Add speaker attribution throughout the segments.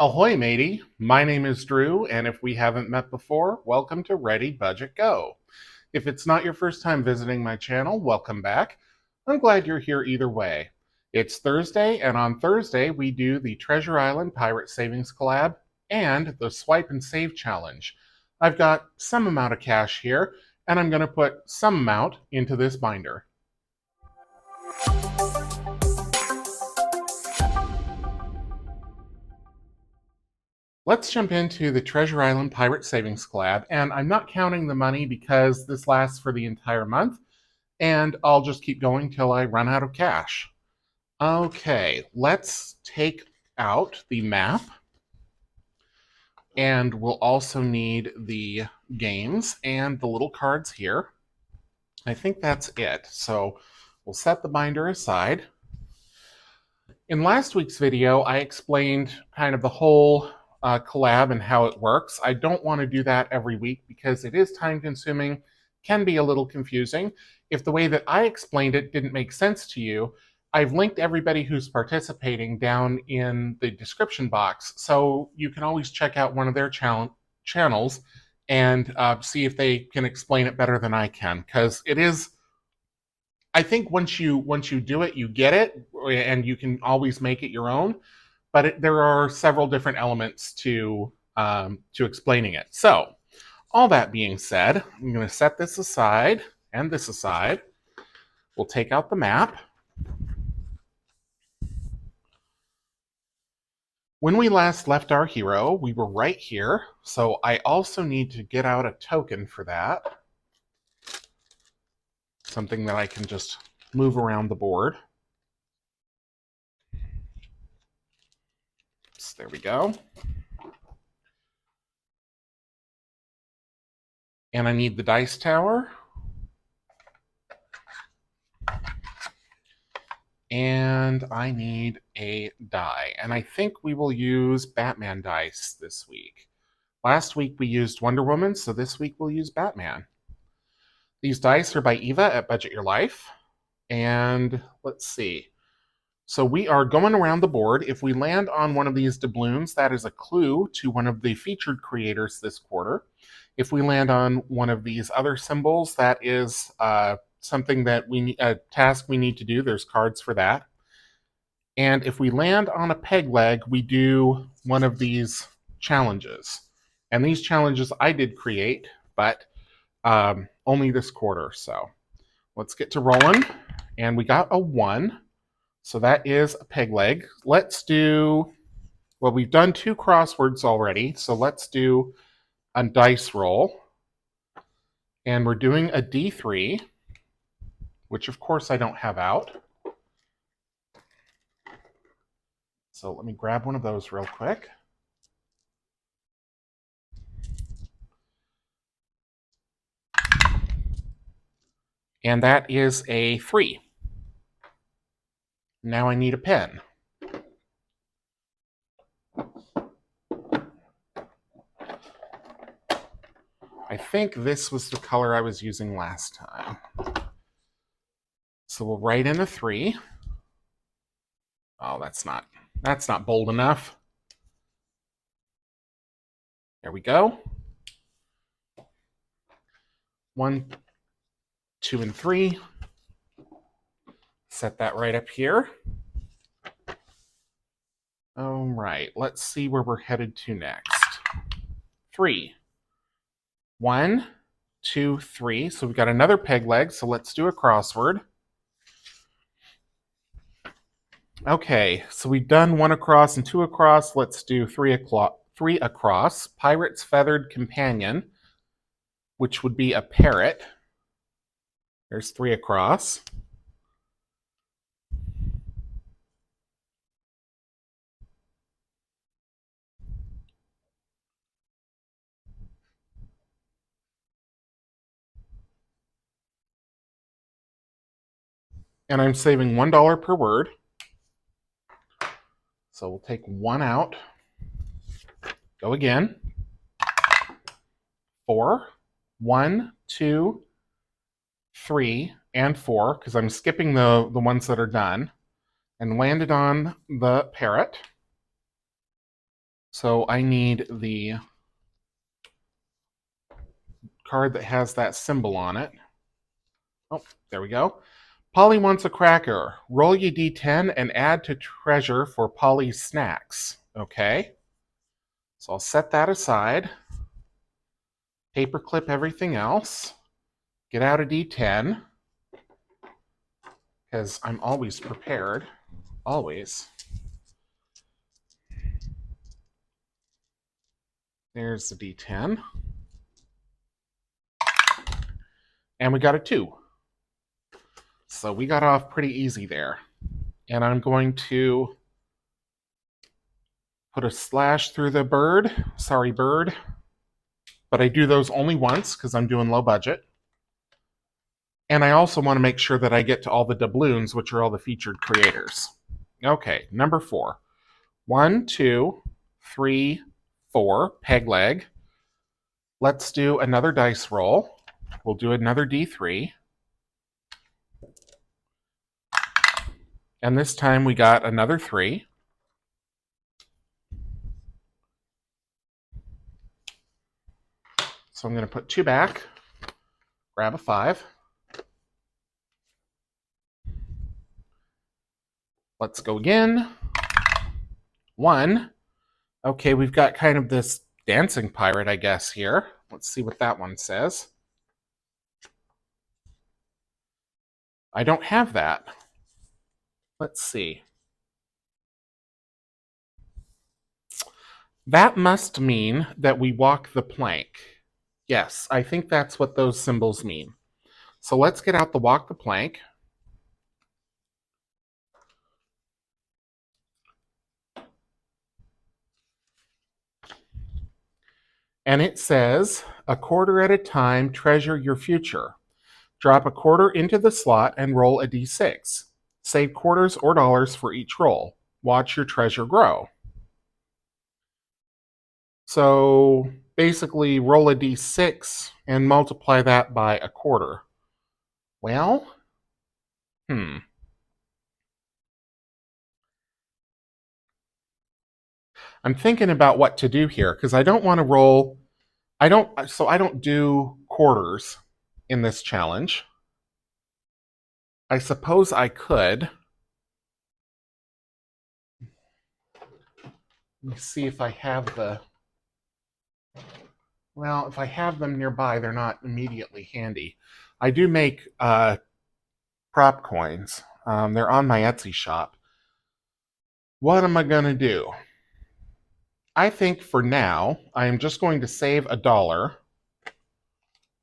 Speaker 1: Ahoy, matey. My name is Drew, and if we haven't met before, welcome to ReadyBudgetGo. If it's not your first time visiting my channel, welcome back. I'm glad you're here either way. It's Thursday, and on Thursday, we do the Treasure Island Pirate Savings Collab and the Swipe and Save Challenge. I've got some amount of cash here, and I'm going to put some amount into this binder. Let's jump into the Treasure Island Pirate Savings Collab, and I'm not counting the money because this lasts for the entire month, and I'll just keep going till I run out of cash. Okay, let's take out the map, and we'll also need the games and the little cards here. I think that's it, so we'll set the binder aside. In last week's video, I explained kind of the whole collab and how it works. I don't want to do that every week because it is time consuming, can be a little confusing. If the way that I explained it didn't make sense to you, I've linked everybody who's participating down in the description box, so you can always check out one of their channels and see if they can explain it better than I can, because it is, I think once you do it, you get it, and you can always make it your own. But there are several different elements to explaining it. So, all that being said, I'm going to set this aside and this aside. We'll take out the map. When we last left our hero, we were right here. So I also need to get out a token for that. Something that I can just move around the board. So there we go. And I need the dice tower. And I need a die. And I think we will use Batman dice this week. Last week we used Wonder Woman, so this week we'll use Batman. These dice are by Eva at Budget Your Life. And let's see. So we are going around the board. If we land on one of these doubloons, that is a clue to one of the featured creators this quarter. If we land on one of these other symbols, that is something that a task we need to do. There's cards for that. And if we land on a peg leg, we do one of these challenges. And these challenges I did create, but only this quarter. So let's get to rolling. And we got a 1. So that is a peg leg. Let's do, well, we've done 2 crosswords already. So let's do a dice roll. And we're doing a D3, which of course I don't have out. So let me grab one of those real quick. And that is a 3. Now I need a pen. I think this was the color I was using last time. So we'll write in a 3. Oh, that's not bold enough. There we go. 1, 2, and 3. Set that right up here. All right, let's see where we're headed to next. 3. 1, 2, 3. So we've got another peg leg, so let's do a crossword. Okay, so we've done 1 across and 2 across. Let's do 3 across. Pirate's Feathered Companion, which would be a parrot. There's 3 across. And I'm saving $1 per word. So we'll take 1 out. Go again. 4. 1, 2, 3, and 4, because I'm skipping the ones that are done. And landed on the parrot. So I need the card that has that symbol on it. Oh, there we go. Polly wants a cracker. Roll your d10 and add to treasure for Polly's snacks. Okay. So I'll set that aside. Paperclip everything else. Get out a d10. Because I'm always prepared. Always. There's the d10. And we got a 2. So we got off pretty easy there. And I'm going to put a slash through the bird. Sorry, bird. But I do those only once because I'm doing low budget. And I also want to make sure that I get to all the doubloons, which are all the featured creators. Okay, number 4. 1, 2, 3, 4, peg leg. Let's do another dice roll. We'll do another d3. And this time we got another 3. So I'm going to put 2 back, grab a 5. Let's go again. 1. Okay, we've got kind of this dancing pirate, I guess, here. Let's see what that one says. I don't have that. Let's see. That must mean that we walk the plank. Yes, I think that's what those symbols mean. So let's get out the walk the plank. And it says, a quarter at a time, treasure your future. Drop a quarter into the slot and roll a d6. Save quarters or dollars for each roll. Watch your treasure grow. So basically roll a d6 and multiply that by a quarter. Well, I'm thinking about what to do here because I don't want to roll. I don't do quarters in this challenge. I suppose I could. Let me see if I have the. Well, if I have them nearby, they're not immediately handy. I do make prop coins. They're on my Etsy shop. What am I going to do? I think for now, I am just going to save $1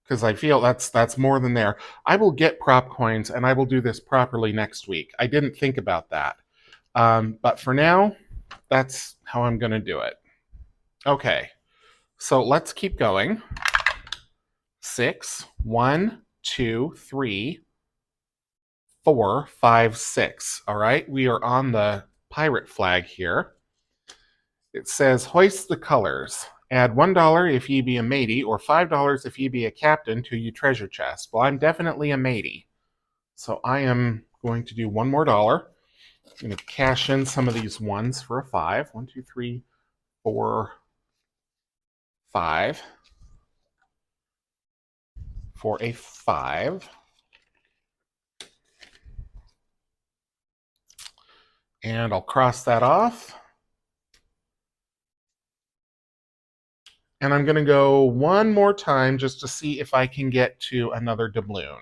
Speaker 1: because I feel that's more than there. I will get prop coins and I will do this properly next week. I didn't think about that. But for now, that's how I'm going to do it. Okay, so let's keep going. 6, 1, 2, 3, 4, 5, 6. All right, we are on the pirate flag here. It says, hoist the colors. Add $1 if ye be a matey, or $5 if ye be a captain to your treasure chest. Well, I'm definitely a matey. So I am going to do $1 more. I'm going to cash in some of these ones for a 5. 1, 2, 3, 4, 5. For a 5. And I'll cross that off. And I'm going to go one more time just to see if I can get to another doubloon.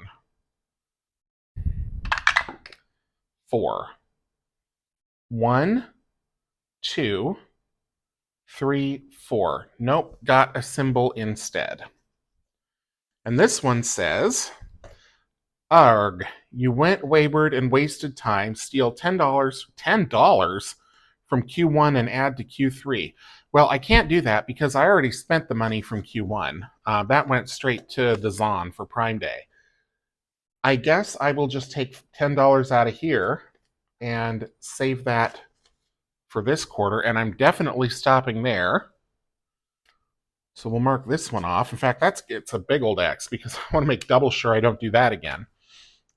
Speaker 1: 4. 1, 2, 3, 4. Nope, got a symbol instead. And this one says, arg, you went wayward and wasted time. Steal $10 from Q1 and add to Q3. Well, I can't do that because I already spent the money from Q1. That went straight to the Zon for Prime Day. I guess I will just take $10 out of here and save that for this quarter, and I'm definitely stopping there. So we'll mark this one off. In fact, it's a big old X because I want to make double sure I don't do that again.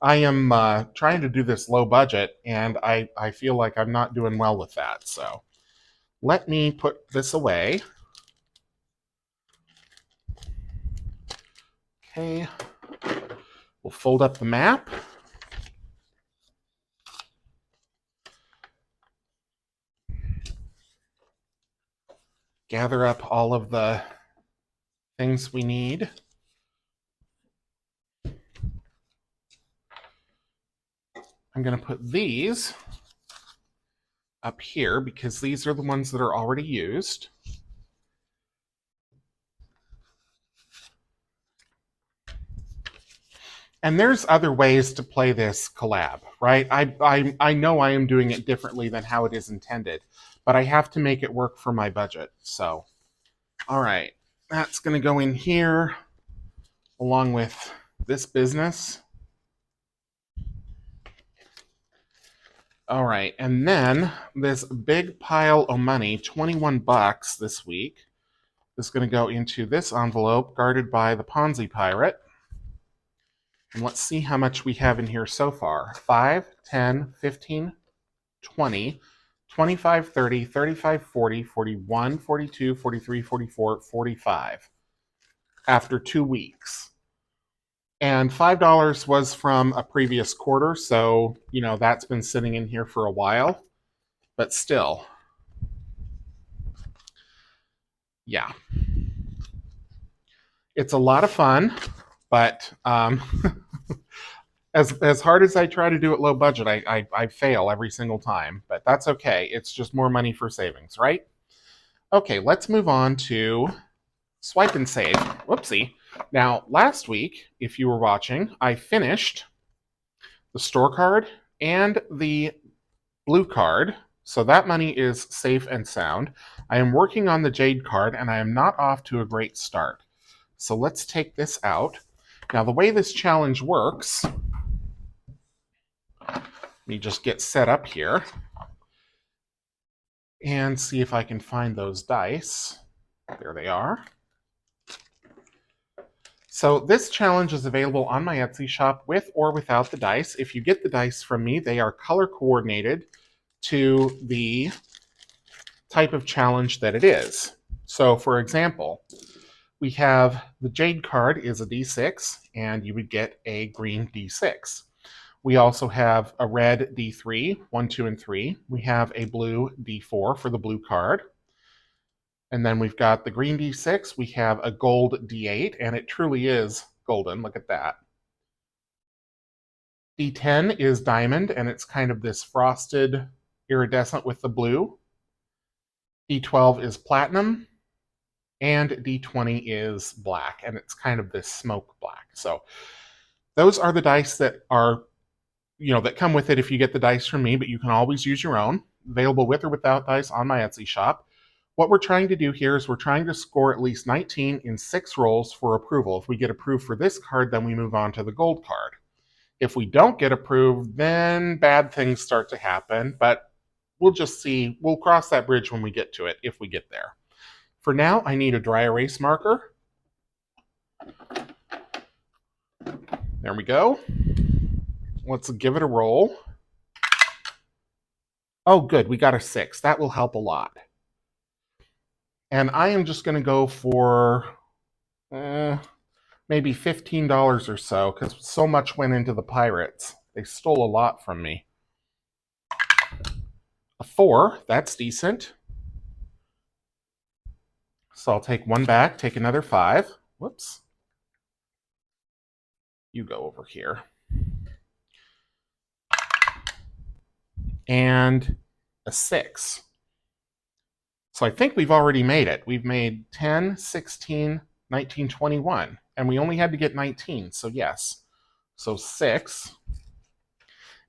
Speaker 1: I am trying to do this low budget, and I feel like I'm not doing well with that. So let me put this away. Okay, we'll fold up the map. Gather up all of the things we need. I'm going to put these up here because these are the ones that are already used. And there's other ways to play this collab, right? I know I am doing it differently than how it is intended, but I have to make it work for my budget. So, all right, that's going to go in here along with this business. All right, and then this big pile of money, 21 bucks this week, is going to go into this envelope guarded by the Ponzi pirate. And let's see how much we have in here so far. 5, 10, 15, 20, 25, 30, 35, 40, 41, 42, 43, 44, 45 after 2 weeks. And $5 was from a previous quarter, so, that's been sitting in here for a while. But still, yeah. It's a lot of fun, but as hard as I try to do it low budget, I fail every single time. But that's okay. It's just more money for savings, right? Okay, let's move on to swipe and save. Whoopsie. Now, last week, if you were watching, I finished the store card and the blue card. So that money is safe and sound. I am working on the jade card, and I am not off to a great start. So let's take this out. Now, the way this challenge works, let me just get set up here and see if I can find those dice. There they are. So this challenge is available on my Etsy shop with or without the dice. If you get the dice from me, they are color coordinated to the type of challenge that it is. So for example, we have the jade card is a D6, and you would get a green D6. We also have a red D3, 1, 2, and 3. We have a blue D4 for the blue card. And then we've got the green D6. We have a gold D8, and it truly is golden. Look at that. D10 is diamond, and it's kind of this frosted iridescent with the blue. D12 is platinum, and D20 is black, and it's kind of this smoke black. So those are the dice that are, that come with it if you get the dice from me, but you can always use your own, available with or without dice on my Etsy shop. What we're trying to do here is we're trying to score at least 19 in 6 rolls for approval. If we get approved for this card, then we move on to the gold card. If we don't get approved, then bad things start to happen, but we'll just see. We'll cross that bridge when we get to it, if we get there. For now, I need a dry erase marker. There we go. Let's give it a roll. Oh, good. We got a 6. That will help a lot. And I am just going to go for maybe $15 or so, because so much went into the pirates. They stole a lot from me. A 4, that's decent. So I'll take 1 back, take another 5. Whoops. You go over here. And a 6. So I think we've already made it. We've made 10, 16, 19, 21. And we only had to get 19, so yes. So 6.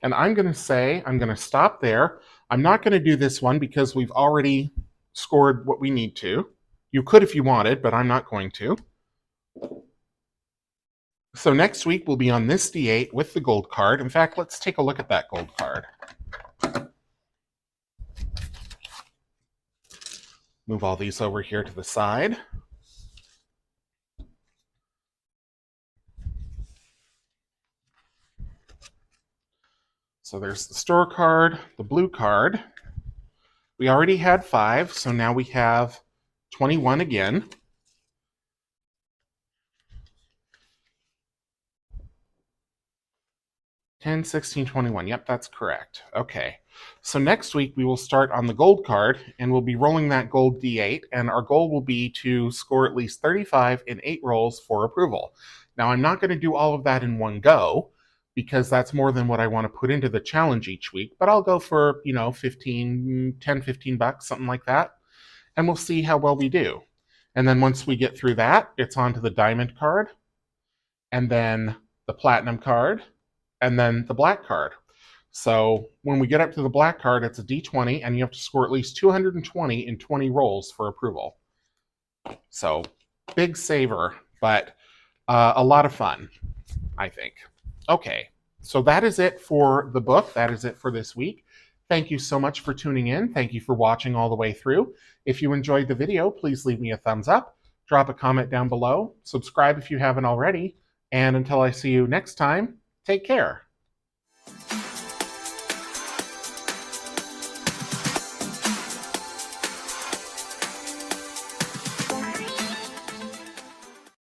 Speaker 1: And I'm going to stop there. I'm not going to do this one because we've already scored what we need to. You could if you wanted, but I'm not going to. So next week we'll be on this D8 with the gold card. In fact, let's take a look at that gold card. Move all these over here to the side. So there's the store card, the blue card. We already had 5, so now we have 21 again. 10, 16, 21. Yep, that's correct. Okay. So next week we will start on the gold card and we'll be rolling that gold D8, and our goal will be to score at least 35 in 8 rolls for approval. Now I'm not going to do all of that in one go because that's more than what I want to put into the challenge each week, but I'll go for, 15, 10, 15 bucks, something like that, and we'll see how well we do. And then once we get through that, it's on to the diamond card, and then the platinum card, and then the black card. So when we get up to the black card, it's a D20, and you have to score at least 220 in 20 rolls for approval. So big saver, but a lot of fun, I think. Okay, so that is it for the book. That is it for this week. Thank you so much for tuning in. Thank you for watching all the way through. If you enjoyed the video, please leave me a thumbs up, drop a comment down below, subscribe if you haven't already, and until I see you next time, take care.